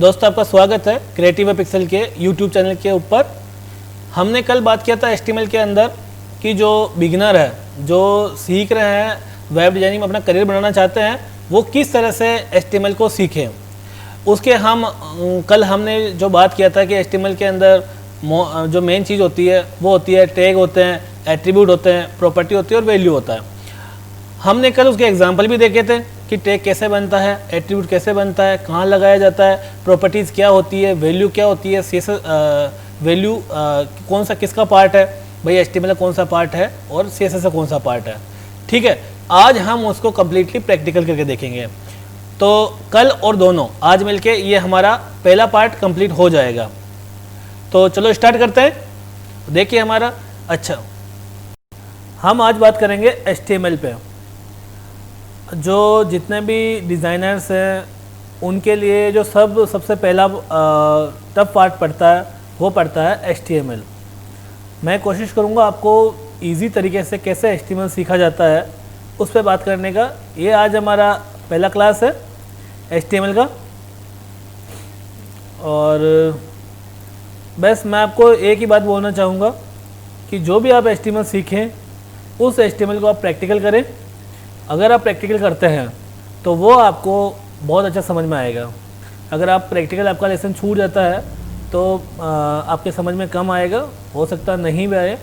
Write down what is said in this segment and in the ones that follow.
दोस्तों आपका स्वागत है क्रिएटिव पिक्सल के यूट्यूब चैनल के ऊपर। हमने कल बात किया था HTML के अंदर कि जो बिगिनर है, जो सीख रहे हैं, वेब डिज़ाइनिंग में अपना करियर बनाना चाहते हैं, वो किस तरह से HTML को सीखें। उसके कल हमने जो बात किया था कि HTML के अंदर जो मेन चीज़ होती है वो होती है टैग होते हैं, एट्रीब्यूट होते हैं, प्रॉपर्टी होती है और वैल्यू होता है। हमने कल उसके एग्जाम्पल भी देखे थे कि टैग कैसे बनता है, एट्रीब्यूट कैसे बनता है, कहाँ लगाया जाता है, प्रॉपर्टीज़ क्या होती है, वैल्यू क्या होती है, वैल्यू कौन सा किसका पार्ट है, भाई HTML का कौन सा पार्ट है और CSS का कौन सा पार्ट है। ठीक है, आज हम उसको कम्प्लीटली प्रैक्टिकल करके देखेंगे। तो कल और दोनों आज मिलके ये हमारा पहला पार्ट कंप्लीट हो जाएगा। तो चलो स्टार्ट करते हैं। देखिए हमारा हम आज बात करेंगे HTML पे। जो जितने भी डिज़ाइनर्स हैं उनके लिए जो सबसे पहला टफ पार्ट पड़ता है वो पड़ता है HTML। मैं कोशिश करूँगा आपको इजी तरीके से कैसे HTML सीखा जाता है उस पर बात करने का। ये आज हमारा पहला क्लास है HTML का। और बस मैं आपको एक ही बात बोलना चाहूँगा कि जो भी आप HTML सीखें उस HTML को आप प्रैक्टिकल करें। अगर आप प्रैक्टिकल करते हैं तो वो आपको बहुत अच्छा समझ में आएगा। अगर आप प्रैक्टिकल आपका लेसन छूट जाता है तो आपके समझ में कम आएगा, हो सकता नहीं भी आए।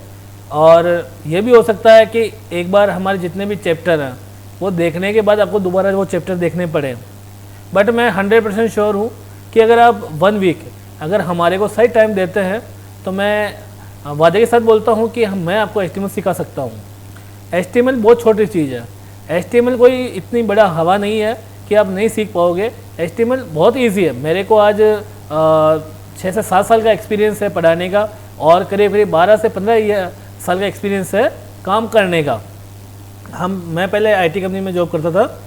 और ये भी हो सकता है कि एक बार हमारे जितने भी चैप्टर हैं वो देखने के बाद आपको दोबारा वो चैप्टर देखने पड़े। बट मैं 100% श्योर हूँ कि अगर आप 1 वीक अगर हमारे को सही टाइम देते हैं तो मैं वादे के साथ बोलता हूँ कि मैं आपको HTML सिखा सकता हूँ। HTML बहुत छोटी चीज़ है। HTML कोई इतनी बड़ा हवा नहीं है कि आप नहीं सीख पाओगे। HTML बहुत इजी है। मेरे को आज 6 से 7 साल का एक्सपीरियंस है पढ़ाने का और करीब 12 से 15 साल का एक्सपीरियंस है काम करने का। मैं पहले IT कंपनी में जॉब करता था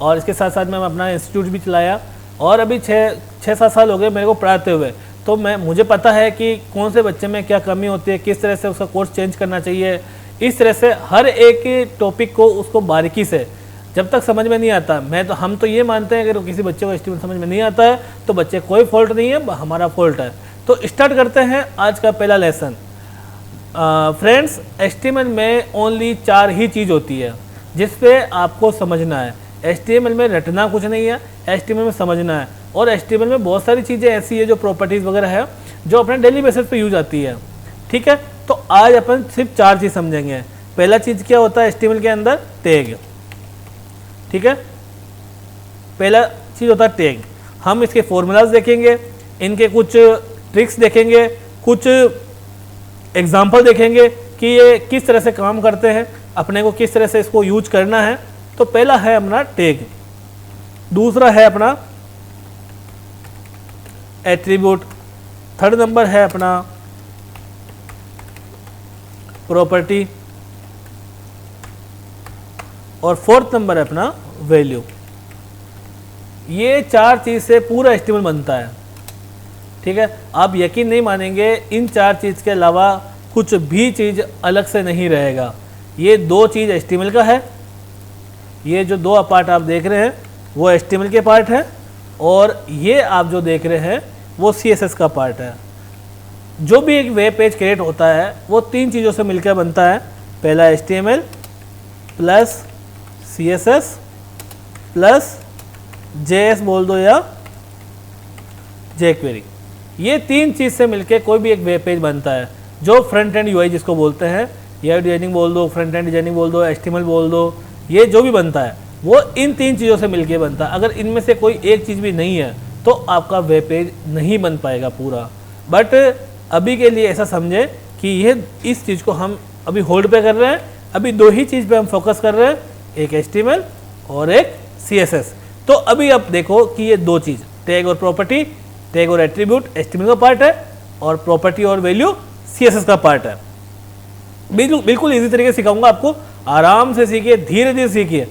और इसके साथ साथ मैं अपना इंस्टीट्यूट भी चलाया और अभी 6-7 साल हो गए मेरे को पढ़ाते हुए। तो मुझे पता है कि कौन से बच्चे में क्या कमी होती है, किस तरह से उसका कोर्स चेंज करना चाहिए। इस तरह से हर एक टॉपिक को उसको बारीकी से जब तक समझ में नहीं आता, हम तो ये मानते हैं अगर किसी बच्चे को HTML समझ में नहीं आता है तो बच्चे कोई फॉल्ट नहीं है, हमारा फॉल्ट है। तो स्टार्ट करते हैं आज का पहला लेसन। फ्रेंड्स, HTML में ओनली 4 ही चीज़ होती है जिस पे आपको समझना है। HTML में रटना कुछ नहीं है, HTML में समझना है। और HTML में बहुत सारी चीज़ें ऐसी है जो प्रॉपर्टीज़ वगैरह है जो अपने डेली बेसिस पे यूज आती है। ठीक है, तो आज अपन सिर्फ 4 चीज़ समझेंगे। पहला चीज़ क्या होता है HTML के अंदर? टैग। ठीक है, पहला चीज़ होता है टैग। हम इसके फॉर्मूलाज देखेंगे, इनके कुछ ट्रिक्स देखेंगे, कुछ एग्जाम्पल देखेंगे कि ये किस तरह से काम करते हैं, अपने को किस तरह से इसको यूज करना है। तो पहला है अपना टैग, दूसरा है अपना एट्रीब्यूट, थर्ड नंबर है अपना प्रॉपर्टी और फोर्थ नंबर है अपना वैल्यू। ये 4 चीज़ से पूरा HTML बनता है। ठीक है, आप यकीन नहीं मानेंगे, इन 4 चीज़ के अलावा कुछ भी चीज़ अलग से नहीं रहेगा। ये 2 चीज़ HTML का है। ये जो 2 पार्ट आप देख रहे हैं वो HTML के पार्ट है और ये आप जो देख रहे हैं वो CSS का पार्ट है। जो भी एक वेब पेज क्रिएट होता है वो 3 चीज़ों से मिलकर बनता है। पहला HTML plus CSS plus JS बोल दो या jQuery। ये 3 चीज़ से मिलकर कोई भी एक वेब पेज बनता है जो फ्रंट एंड UI जिसको बोलते हैं, या डिजाइनिंग बोल दो, फ्रंट एंड डिजाइनिंग बोल दो, HTML बोल दो। ये जो भी बनता है वो इन 3 चीज़ों से मिलकर बनता है। अगर इनमें से कोई एक चीज़ भी नहीं है तो आपका वेब पेज नहीं बन पाएगा पूरा। बट अभी के लिए ऐसा समझे कि इस चीज़ को हम अभी होल्ड पे कर रहे हैं। अभी 2 ही चीज़ पे हम फोकस कर रहे हैं, एक HTML और एक CSS। तो अभी आप देखो कि ये 2 चीज़, टैग और प्रॉपर्टी, टैग और एट्रीब्यूट HTML का पार्ट है और प्रॉपर्टी और वैल्यू CSS का पार्ट है। बिल्कुल इजी तरीके से सिखाऊंगा आपको, आराम से सीखिए, धीरे धीरे सीखिए,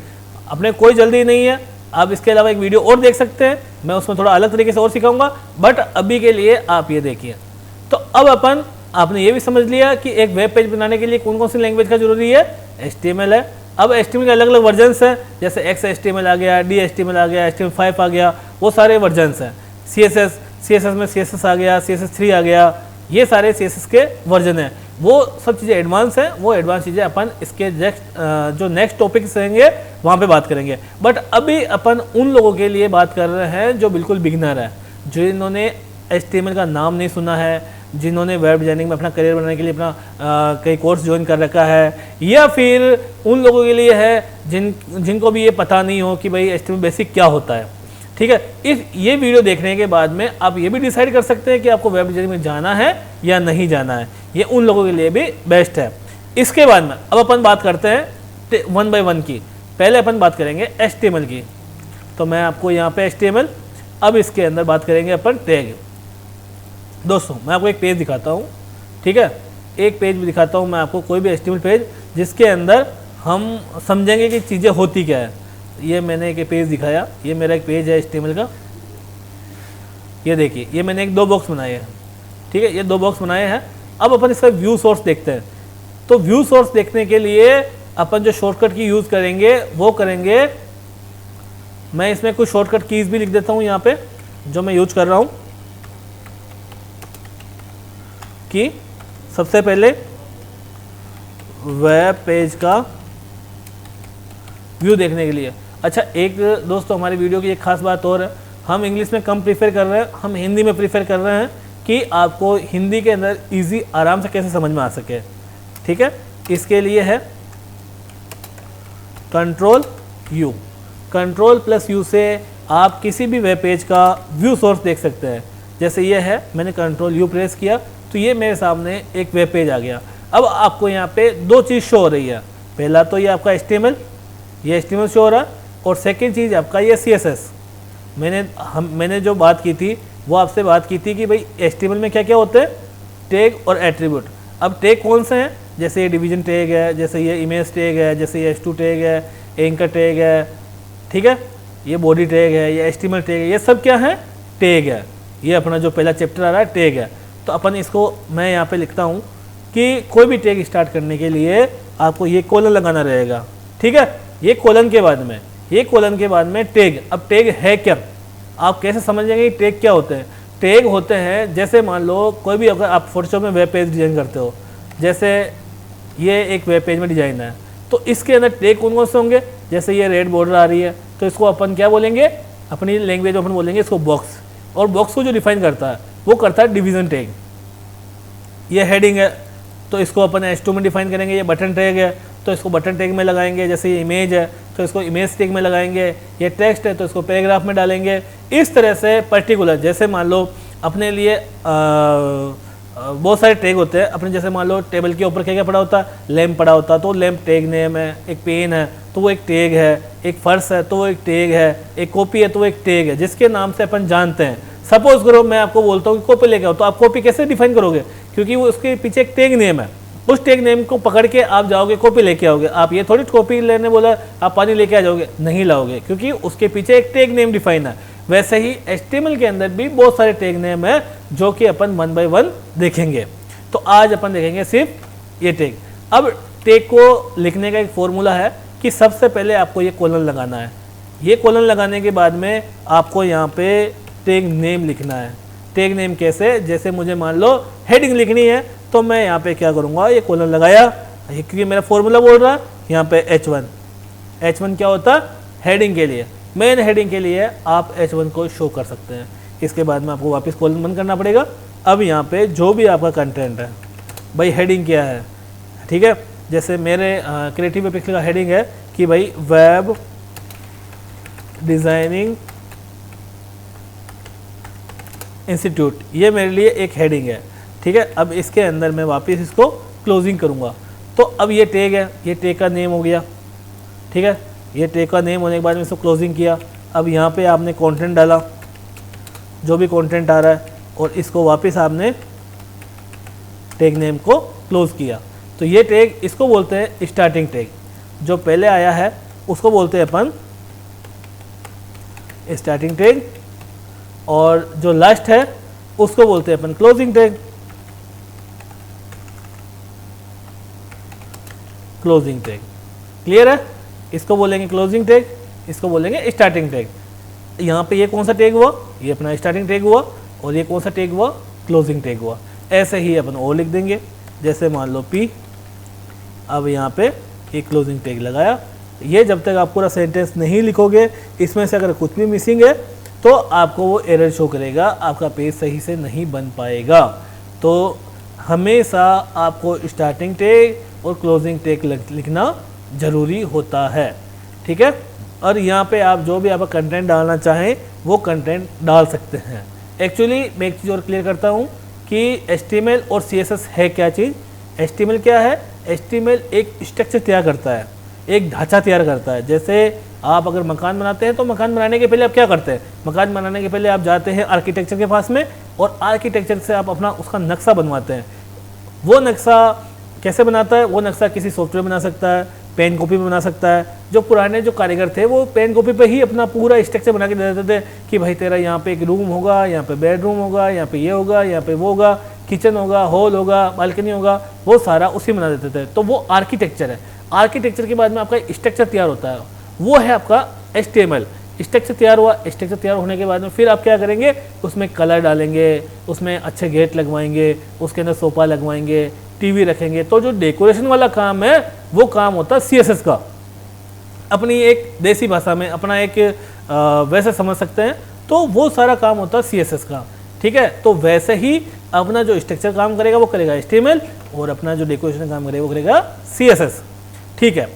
अपने कोई जल्दी नहीं है। आप इसके अलावा एक वीडियो और देख सकते हैं, मैं उसमें थोड़ा अलग तरीके से और सिखाऊंगा, बट अभी के लिए आप ये देखिए। तो अब आपने ये भी समझ लिया कि एक वेब पेज बनाने के लिए कौन कौन सी लैंग्वेज का जरूरी है, HTML है। अब HTML के अलग अलग वर्जन्स हैं, जैसे XHTML आ गया, DHTML आ गया, HTML5 आ गया, वो सारे वर्जन्स हैं। CSS CSS में CSS आ गया, CSS3 आ गया, ये सारे CSS के वर्जन हैं। वो सब चीज़ें एडवांस हैं, वो एडवांस चीज़ें अपन इसके जो नेक्स्ट टॉपिक्स रहेंगे वहाँ पे बात करेंगे। बट अभी अपन उन लोगों के लिए बात कर रहे हैं जो बिल्कुल बिगिनर है, जिन्होंने HTML का नाम नहीं सुना है, जिन्होंने वेब डिजाइनिंग में अपना करियर बनाने के लिए अपना कई कोर्स ज्वाइन कर रखा है, या फिर उन लोगों के लिए है जिनको भी ये पता नहीं हो कि भाई HTML बेसिक क्या होता है। ठीक है, ये वीडियो देखने के बाद में आप ये भी डिसाइड कर सकते हैं कि आपको वेब डिजाइनिंग में जाना है या नहीं जाना है। ये उन लोगों के लिए भी बेस्ट है। इसके बाद में अब अपन बात करते हैं 1 by 1 की। पहले अपन बात करेंगे HTML की। तो मैं आपको यहाँ पे HTML, अब इसके अंदर बात करेंगे अपन टैग। दोस्तों मैं आपको एक पेज दिखाता हूँ, ठीक है, एक पेज भी दिखाता हूँ मैं आपको, कोई भी HTML पेज जिसके अंदर हम समझेंगे कि चीज़ें होती क्या है। ये मैंने एक पेज दिखाया, ये मेरा एक पेज है HTML का। ये देखिए, ये मैंने 2 बॉक्स बनाए हैं, ठीक है, ये 2 बॉक्स बनाए हैं। अब अपन इसका व्यू सोर्स देखते हैं। तो व्यू सोर्स देखने के लिए अपन जो शॉर्टकट की यूज़ करेंगे वो करेंगे, मैं इसमें कुछ शॉर्टकट कीज़ भी लिख देता हूँ यहाँ पे जो मैं यूज कर रहा हूँ। कि सबसे पहले वेब पेज का व्यू देखने के लिए, अच्छा एक दोस्तों हमारी वीडियो की एक खास बात और है, हम इंग्लिश में कम प्रीफर कर रहे हैं, हम हिंदी में प्रीफर कर रहे हैं कि आपको हिंदी के अंदर इजी आराम से कैसे समझ में आ सके। ठीक है, इसके लिए है Ctrl+U। Ctrl+U से आप किसी भी वेब पेज का व्यू सोर्स देख सकते हैं। जैसे ये है, मैंने Ctrl+U प्रेस किया तो ये मेरे सामने एक वेब पेज आ गया। अब आपको यहाँ पे 2 चीज़ शो हो रही है। पहला तो ये आपका HTML, ये HTML शो हो रहा है, और सेकंड चीज़ आपका ये CSS। मैंने जो बात की थी वो आपसे बात की थी कि भाई HTML में क्या क्या होते हैं, टैग और एट्रीब्यूट। अब टैग कौन से हैं, जैसे ये डिवीजन टैग है, जैसे ये इमेज टैग है, जैसे ये H2 टैग है, एंकर टैग है, ठीक है, ये बॉडी टैग है, ये HTML टैग है, ये सब क्या है, टैग है। ये अपना जो पहला चैप्टर आ रहा है टैग है। तो अपन इसको मैं यहाँ पे लिखता हूँ कि कोई भी टैग स्टार्ट करने के लिए आपको ये कोलन लगाना रहेगा। ठीक है, ये कोलन के बाद में टैग। अब टैग है क्या, आप कैसे समझेंगे कि टैग क्या होते हैं। टैग होते हैं, जैसे मान लो कोई भी, अगर आप फोटोशॉप में वेब पेज डिज़ाइन करते हो, जैसे ये एक वेब पेज में डिज़ाइन है, तो इसके अंदर टैग कौन कौन से होंगे। जैसे ये रेड बॉर्डर आ रही है तो इसको अपन क्या बोलेंगे, अपनी लैंग्वेज में अपन बोलेंगे इसको बॉक्स। और बॉक्स को जो डिफाइन करता है वो करता है डिवीज़न टैग। ये हेडिंग है तो इसको अपन H2 में डिफाइन करेंगे। ये बटन टैग है तो इसको बटन टैग में लगाएंगे। जैसे ये इमेज है तो इसको इमेज टैग में लगाएंगे। ये टेक्स्ट है तो इसको पैराग्राफ में डालेंगे। इस तरह से पर्टिकुलर, जैसे मान लो अपने लिए बहुत सारे टैग होते हैं अपने, जैसे मान लो टेबल के ऊपर क्या क्या पड़ा होता है, लैम्प पड़ा होता है तो लैम्प टैग नेम है, एक पेन है तो वो एक टैग है, एक फर्श है तो वो एक टैग है, एक कॉपी है तो वो एक टैग है, जिसके नाम से अपन जानते हैं। सपोज करो मैं आपको बोलता हूँ कि कॉपी लेके आओ, तो आप कॉपी कैसे डिफाइन करोगे, क्योंकि वो उसके पीछे एक टैग नेम है। उस टैग नेम को पकड़ के आप जाओगे कॉपी लेके आओगे। आप ये थोड़ी कॉपी लेने बोला आप पानी लेके आ जाओगे, नहीं लाओगे, क्योंकि उसके पीछे एक टैग नेम डिफाइन है। वैसे ही HTML के अंदर भी बहुत सारे टैग नेम है जो कि अपन 1 by 1 देखेंगे। तो आज अपन देखेंगे सिर्फ ये टैग। अब टैग को लिखने का एक फॉर्मूला है कि सबसे पहले आपको ये कोलन लगाना है। ये कोलन लगाने के बाद में आपको यहाँ पे टैग नेम लिखना है। टैग नेम कैसे, जैसे मुझे मान लो हेडिंग लिखनी है तो मैं यहाँ पे क्या करूँगा, ये कोलन लगाया, क्योंकि मेरा फॉर्मूला बोल रहा है यहाँ पे H1 क्या होता है, हेडिंग के लिए, मेन हेडिंग के लिए आप H1 को शो कर सकते हैं। इसके बाद में आपको वापस कोलन बंद करना पड़ेगा। अब यहाँ पे जो भी आपका कंटेंट है, भाई हेडिंग क्या है, ठीक है, जैसे मेरे क्रिएटिव पिक्सल का हेडिंग है कि भाई वेब डिज़ाइनिंग इंस्टीट्यूट, ये मेरे लिए एक हेडिंग है। ठीक है, अब इसके अंदर मैं वापस इसको क्लोजिंग करूँगा। तो अब ये टैग है, ये टैग का नेम हो गया। ठीक है, ये टैग का नेम होने के बाद में इसको क्लोजिंग किया। अब यहाँ पे आपने कंटेंट डाला, जो भी कंटेंट आ रहा है, और इसको वापस आपने टैग नेम को क्लोज किया। तो ये टैग, इसको बोलते हैं स्टार्टिंग टैग। जो पहले आया है उसको बोलते हैं अपन स्टार्टिंग टैग, और जो लास्ट है उसको बोलते हैं अपन closing tag. Closing tag clear है, इसको बोलेंगे क्लोजिंग टैग, इसको बोलेंगे स्टार्टिंग टैग। यहाँ पे ये कौन सा टैग हुआ, ये अपना स्टार्टिंग टैग हुआ। और ये कौन सा टैग हुआ, क्लोजिंग टैग हुआ। ऐसे ही अपन और लिख देंगे, जैसे मान लो P, अब यहाँ पे एक क्लोजिंग टैग लगाया। ये जब तक आप पूरा सेंटेंस नहीं लिखोगे, इसमें से अगर कुछ भी मिसिंग है तो आपको वो एरर शो करेगा, आपका पेज सही से नहीं बन पाएगा। तो हमेशा आपको स्टार्टिंग टैग और क्लोजिंग टैग लिखना ज़रूरी होता है, ठीक है। और यहाँ पे आप जो भी आपका कंटेंट डालना चाहें वो कंटेंट डाल सकते हैं। एक्चुअली मैं एक चीज़ और क्लियर करता हूँ कि HTML और CSS है क्या चीज़। HTML क्या है, HTML एक स्ट्रक्चर तैयार करता है, एक ढांचा तैयार करता है। जैसे आप अगर मकान बनाते हैं तो मकान बनाने के पहले आप क्या करते हैं, मकान बनाने के पहले आप जाते हैं आर्किटेक्चर के पास में और आर्किटेक्चर से आप अपना उसका नक्शा बनवाते हैं। वो नक्शा कैसे बनाता है, वो नक्शा किसी सॉफ्टवेयर बना सकता है, पेन कॉपी बना सकता है। जो पुराने जो कारीगर थे वो पेन कॉपी पे ही अपना पूरा स्ट्रक्चर बना के दे देते थे कि भाई तेरा यहाँ पे एक रूम होगा, यहाँ पे बेडरूम होगा, यहाँ पे ये होगा, यहाँ पे वो होगा, किचन होगा, हॉल होगा, बालकनी होगा, वो सारा उसी बना देते थे। तो वो आर्किटेक्चर है। आर्किटेक्चर के बाद में आपका स्ट्रक्चर तैयार होता है, वो है आपका HTML। स्ट्रक्चर तैयार हुआ, स्ट्रक्चर तैयार होने के बाद में फिर आप क्या करेंगे, उसमें कलर डालेंगे, उसमें अच्छे गेट लगवाएंगे, उसके अंदर सोफा लगवाएंगे, टीवी रखेंगे। तो जो डेकोरेशन वाला काम है वो काम होता है CSS का। अपनी एक देसी भाषा में अपना एक वैसे समझ सकते हैं, तो वो सारा काम होता है CSS का, ठीक है। तो वैसे ही अपना जो स्ट्रक्चर काम करेगा वो करेगा HTML, और अपना जो डेकोरेशन काम करेगा वो करेगा CSS, ठीक है।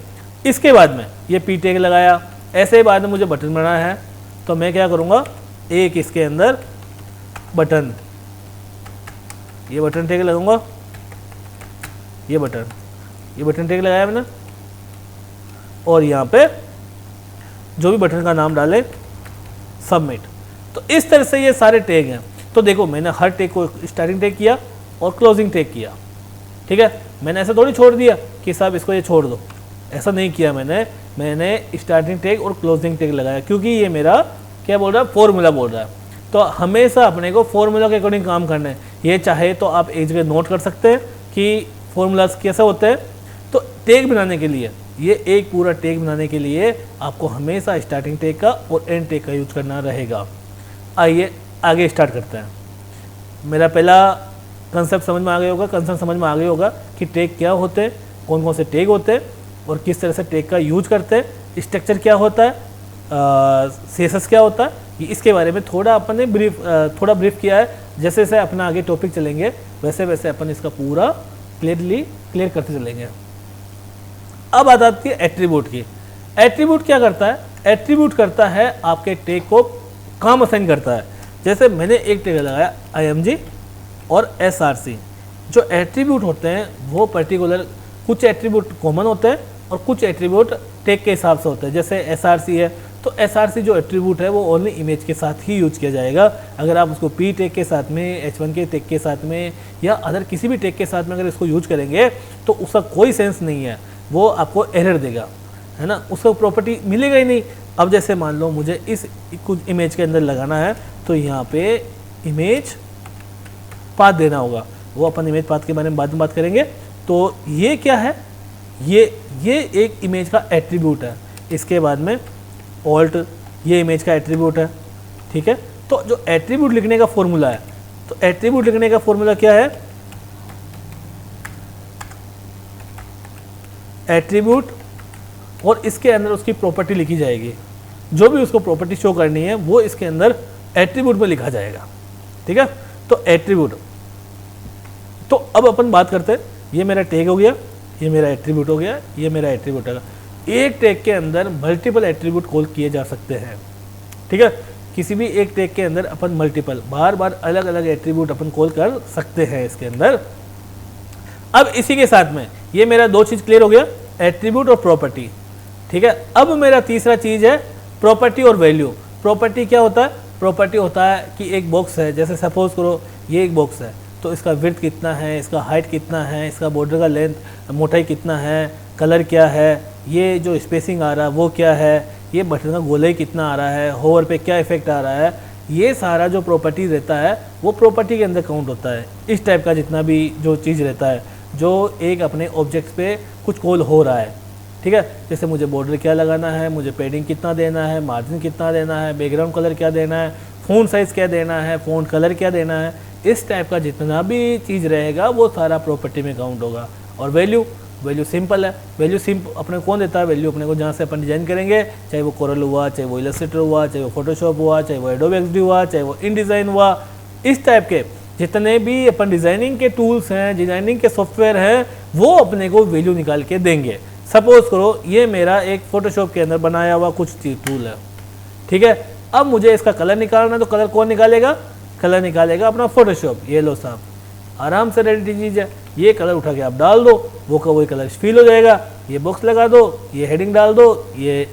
इसके बाद में ये P टैग लगाया। ऐसे ही बाद में मुझे बटन बनाना है, तो मैं क्या करूँगा, एक इसके अंदर बटन, ये बटन टैग लगाऊंगा, ये बटन टैग लगाया मैंने, और यहाँ पे जो भी बटन का नाम डाले सबमिट। तो इस तरह से ये सारे टैग हैं। तो देखो मैंने हर टैग को स्टार्टिंग टैग किया और क्लोजिंग टैग किया, ठीक है। मैंने ऐसा थोड़ी छोड़ दिया कि साहब इसको ये छोड़ दो, ऐसा नहीं किया मैंने स्टार्टिंग टैग और क्लोजिंग टैग लगाया, क्योंकि ये मेरा क्या बोल रहा है, फॉर्मूला बोल रहा है। तो हमेशा अपने को फॉर्मूला के अकॉर्डिंग काम करना है। ये चाहे तो आप एक जगह नोट कर सकते हैं कि फॉर्मूलाज कैसे होते हैं। तो टैग बनाने के लिए, ये एक पूरा टैग बनाने के लिए आपको हमेशा स्टार्टिंग टैग का और एंड टैग का यूज करना रहेगा। आइए आगे स्टार्ट करते हैं। मेरा पहला कंसेप्ट समझ में आ गया होगा, कंसेप्ट समझ में आ गया होगा कि टैग क्या होते हैं, कौन कौन से टैग होते हैं और किस तरह से टैग का यूज करते हैं, स्ट्रक्चर क्या होता है, CSS क्या होता है। इसके बारे में थोड़ा अपन ने ब्रीफ किया है। जैसे जैसे अपना आगे टॉपिक चलेंगे वैसे वैसे अपन इसका पूरा क्लियर करते चलेंगे। अब बात आती है एट्रीब्यूट की। एट्रीब्यूट क्या करता है, एट्रीब्यूट करता है आपके टैग को काम असाइन करता है। जैसे मैंने एक टैग लगाया IMG और SRC। जो एट्रीब्यूट होते हैं वो पर्टिकुलर, कुछ एट्रीब्यूट कॉमन होते हैं और कुछ एट्रीब्यूट टैग के हिसाब से होते हैं। जैसे SRC है तो SRC जो एट्रीब्यूट है वो ओनली इमेज के साथ ही यूज किया जाएगा। अगर आप उसको P टैग के साथ में, H1 के टैग के साथ में या अदर किसी भी टैग के साथ में अगर इसको यूज करेंगे तो उसका कोई सेंस नहीं है, वो आपको एरर देगा, है ना, उसको प्रॉपर्टी मिलेगा ही नहीं। अब जैसे मान लो मुझे इस कुछ इमेज के अंदर लगाना है तो यहाँ पे इमेज पाथ देना होगा, वो अपन इमेज पाथ के बारे में बाद में बात करेंगे। तो ये क्या है, ये एक इमेज का एट्रीब्यूट है। इसके बाद में ऑल्ट, ये इमेज का एट्रीब्यूट है, ठीक है। तो जो एट्रीब्यूट लिखने का फॉर्मूला है, तो एट्रीब्यूट लिखने का फॉर्मूला क्या है, एट्रीब्यूट और इसके अंदर उसकी प्रॉपर्टी लिखी जाएगी। जो भी उसको प्रॉपर्टी शो करनी है वो इसके अंदर एट्रीब्यूट में लिखा जाएगा, ठीक है। तो एट्रीब्यूट, तो अब अपन बात करते हैं, ये मेरा टैग हो गया, ये मेरा एट्रीब्यूट हो गया, ये मेरा एट्रीब्यूट होगा। एक टैग के अंदर मल्टीपल एट्रीब्यूट कॉल किए जा सकते हैं, ठीक है। किसी भी एक टैग के अंदर अपन मल्टीपल बार बार अलग अलग एट्रीब्यूट अपन कॉल कर सकते हैं इसके अंदर। अब इसी के साथ में ये मेरा दो चीज़ क्लियर हो गया, एट्रीब्यूट और प्रॉपर्टी, ठीक है। अब मेरा तीसरा चीज़ है प्रॉपर्टी और वैल्यू। प्रॉपर्टी क्या होता है, प्रॉपर्टी होता है कि एक बॉक्स है, जैसे सपोज करो ये एक बॉक्स है, तो इसका विड्थ कितना है, इसका हाइट कितना है, इसका बॉर्डर का लेंथ, मोटाई कितना है, कलर क्या है, ये जो स्पेसिंग आ रहा है वो क्या है, ये बटन का गोलाई कितना आ रहा है, होवर पे क्या इफेक्ट आ रहा है, ये सारा जो प्रॉपर्टी रहता है वो प्रॉपर्टी के अंदर काउंट होता है। इस टाइप का जितना भी जो चीज़ रहता है जो एक अपने ऑब्जेक्ट पे कुछ कॉल हो रहा है, ठीक है। जैसे मुझे बॉर्डर क्या लगाना है, मुझे पेडिंग कितना देना है, मार्जिन कितना देना है, बैकग्राउंड कलर क्या देना है, फ़ॉन्ट साइज़ क्या देना है, फ़ॉन्ट कलर क्या देना है, इस टाइप का जितना भी चीज़ रहेगा वो सारा प्रॉपर्टी में काउंट होगा। और वैल्यू सिंपल है, वैल्यू अपने को कौन देता है, वैल्यू अपने को जहाँ से अपन डिजाइन करेंगे, चाहे वो कोरल हुआ, चाहे वो इलस्ट्रेटर हुआ, चाहे वो फोटोशॉप हुआ, चाहे वो एडोब एक्सडी हुआ, चाहे वो InDesign हुआ, इस टाइप के जितने भी अपन डिज़ाइनिंग के टूल्स हैं, डिज़ाइनिंग के सॉफ्टवेयर हैं, वो अपने को वैल्यू निकाल के देंगे। सपोज करो ये मेरा एक फोटोशॉप के अंदर बनाया हुआ कुछ टूल है, ठीक है। अब मुझे इसका कलर निकालना है, तो कलर कौन निकालेगा, कलर निकालेगा अपना फोटोशॉप। ये लो साहब, आराम से रेडी चीज़ है, ये कलर उठा के आप डाल दो, वो का वही कलर फिल हो जाएगा। ये बॉक्स लगा दो, ये हेडिंग डाल दो, ये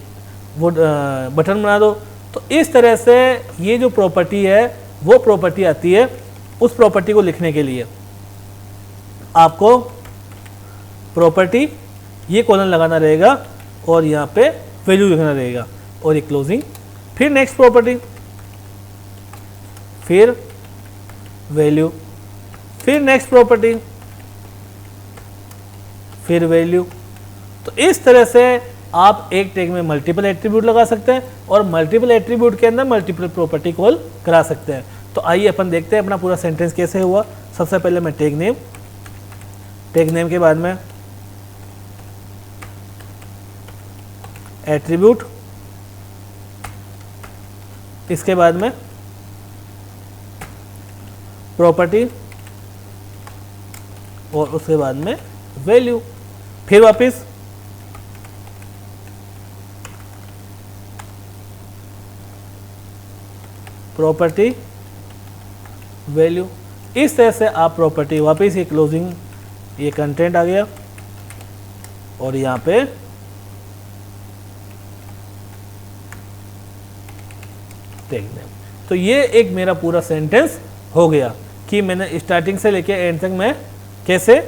वो बटन बना दो। तो इस तरह से ये जो प्रॉपर्टी है वो प्रॉपर्टी आती है। उस प्रॉपर्टी को लिखने के लिए आपको प्रॉपर्टी ये कॉलन लगाना रहेगा और यहाँ पे वैल्यू लिखना रहेगा और ये क्लोजिंग, फिर नेक्स्ट प्रॉपर्टी, फिर वैल्यू, फिर नेक्स्ट प्रॉपर्टी, फिर वैल्यू। तो इस तरह से आप एक टैग में मल्टीपल एट्रीब्यूट लगा सकते हैं और मल्टीपल एट्रीब्यूट के अंदर मल्टीपल प्रॉपर्टी कॉल करा सकते हैं। तो आइए अपन देखते हैं अपना पूरा सेंटेंस कैसे हुआ। सबसे पहले मैं टैग नेम के बाद में एट्रीब्यूट, इसके बाद में प्रॉपर्टी और उसके बाद में वैल्यू, फिर वापस प्रॉपर्टी वैल्यू। इस तरह से आप प्रॉपर्टी वापस ये क्लोजिंग, ये कंटेंट आ गया और यहाँ पे टैग नेम। तो ये एक मेरा पूरा सेंटेंस हो गया कि मैंने स्टार्टिंग से लेके एंड तक मैं कैसे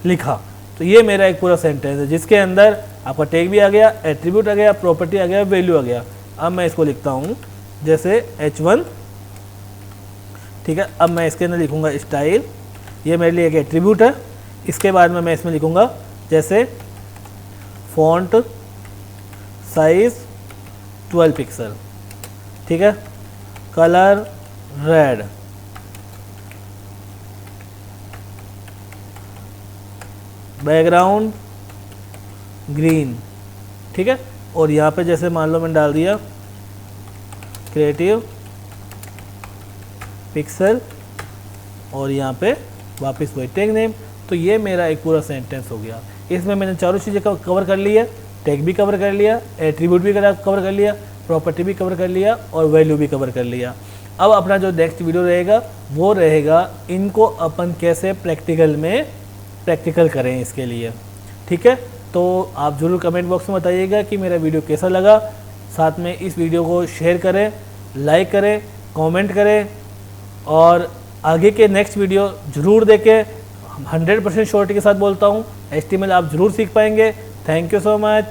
लिखा। तो ये मेरा एक पूरा सेंटेंस है जिसके अंदर आपका टैग भी आ गया, एट्रीब्यूट आ गया, प्रॉपर्टी आ गया, वैल्यू आ गया। अब मैं इसको लिखता हूँ जैसे H1, ठीक है। अब मैं इसके अंदर लिखूँगा स्टाइल, ये मेरे लिए एक एट्रीब्यूट है। इसके बाद में मैं इसमें लिखूँगा जैसे फॉन्ट साइज 12 पिक्सल, ठीक है, कलर रेड, बैकग्राउंड ग्रीन, ठीक है। और यहाँ पे जैसे मान लो मैंने डाल दिया क्रिएटिव पिक्सल और यहाँ पे वापस वही टैग नेम। तो ये मेरा एक पूरा सेंटेंस हो गया। इसमें मैंने चारों चीज़ें कवर कर लिया, टैग भी कवर कर लिया, एट्रीब्यूट भी कवर कर लिया, प्रॉपर्टी भी कवर कर लिया और वैल्यू भी कवर कर लिया। अब अपना जो नेक्स्ट वीडियो रहेगा वो रहेगा इनको अपन कैसे प्रैक्टिकल करें इसके लिए, ठीक है। तो आप ज़रूर कमेंट बॉक्स में बताइएगा कि मेरा वीडियो कैसा लगा। साथ में इस वीडियो को शेयर करें, लाइक करें, कमेंट करें और आगे के नेक्स्ट वीडियो ज़रूर देखें। 100% श्योरिटी के साथ बोलता हूँ HTML आप ज़रूर सीख पाएंगे। Thank you so much.